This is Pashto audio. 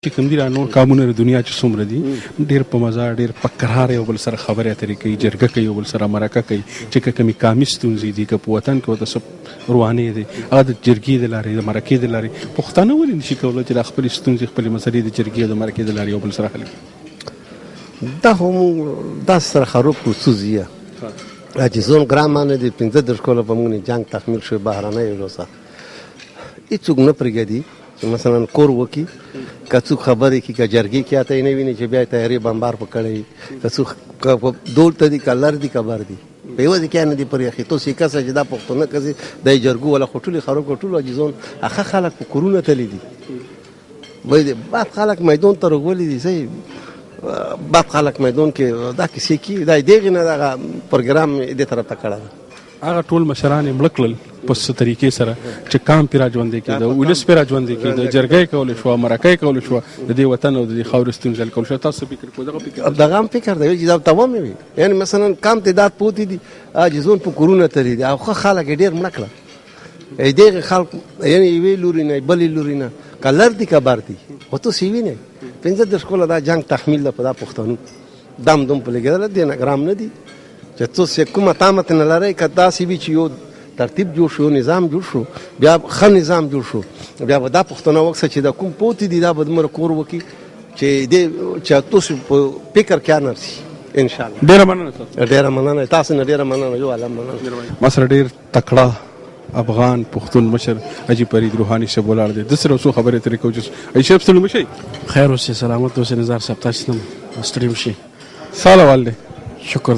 چې کوم دي را نور قامونه د دنیا چې څومره دي ډېر په مزه ډېر په کرار یو بل سره خبرې اترې کوي، جرګه کوي، یو بل سره مرکه کوي. چې که کومې قامي ستونزې دي که په وطن کې ورته څه روانې دي هغه د جرګې د لارې د مرکې د لارې پښتانه ولې نشي کولی چې دا خپلې ستونزې خپلې مسلې د جرګې او د مرکې د لارې یو بل سره حل کړي؟ دا خو موږ داسې سره خروب خصوصي یه چې زون ګرامه نه دي 15 کاله په موږ جنګ تحمیل شوی بهرنۍ وروسه هېڅوک نه پرېږدي چې مثلا کور وکړي که څوک خبرې کړي که جرګې کې اته یې نه ویني چې بیا یې تیارې بمبار په کړی که څوک دول ته دي که لر دي که بر دي په یوه ځای کې نه دي پرېښي تو سیکسه چې دا پښتانه کسې د جرګو والا خو ټولې خراب کړو ټول عاجزون هغه خلک په کورونه تللي دي بعد خلک میدان ته راغولي دي صحیح بعد خلک میدان کې دا کیسې کوي دا دغې نه دغه پروګرام دې طرف ته کړی هغه ټول مشران یې مړه کړل په څه طریقې سره چې قام پرې را ژوندی کېده، ولس پرې را ژوندی کېده، جرګه یې کولی شوه، مرکه یې کولی شوه، د دې وطن او د دې خاورې ستونزې حل کولی شوه. تاسو فکر کوئ دغه فکر دغه هم فکر دی چې دا تمام وي یعنې مثلا کم تعداد پوتې دي عاجزون په کورونه تللي دي او ښه خلک یې ډېر مړه کړه دغې خلک یعنې یوې لوري نه بلې لوري نه که لر دي که بر دي خو تاسو یې وینئ 15 کاله دا جنګ تحمیل ده په دا پښتنو دم دوم په لګېدله دې نه ګرام نه دي چې تاسو کومه طامت نه لرئ که داسې وي چې یو ترتیب جوړ شو نظام جوړ شو بیا ښه نظام جوړ شو بیا به دا پښتانه وکړه چې دا کوم پوتې دي دا به دومره کور وکړي چې تاسو په فکر کې نه رسي انشاءالله. ډېره مننه ډېره مننه تاسو نه ډېره مننه یو عالم مننه. ما سره ډېر تکړه افغان پښتون مشر حاجي فرید روحاني صاحب ولاړ دی. د سره څو خبرې ترې کوو چې حاجي صاحب ستړي مه شئ. خیر اوسئ، سلامت اوسئ. نظار صاحب تاسو هم ستړي مه شئ. ساله وال دی. شکر.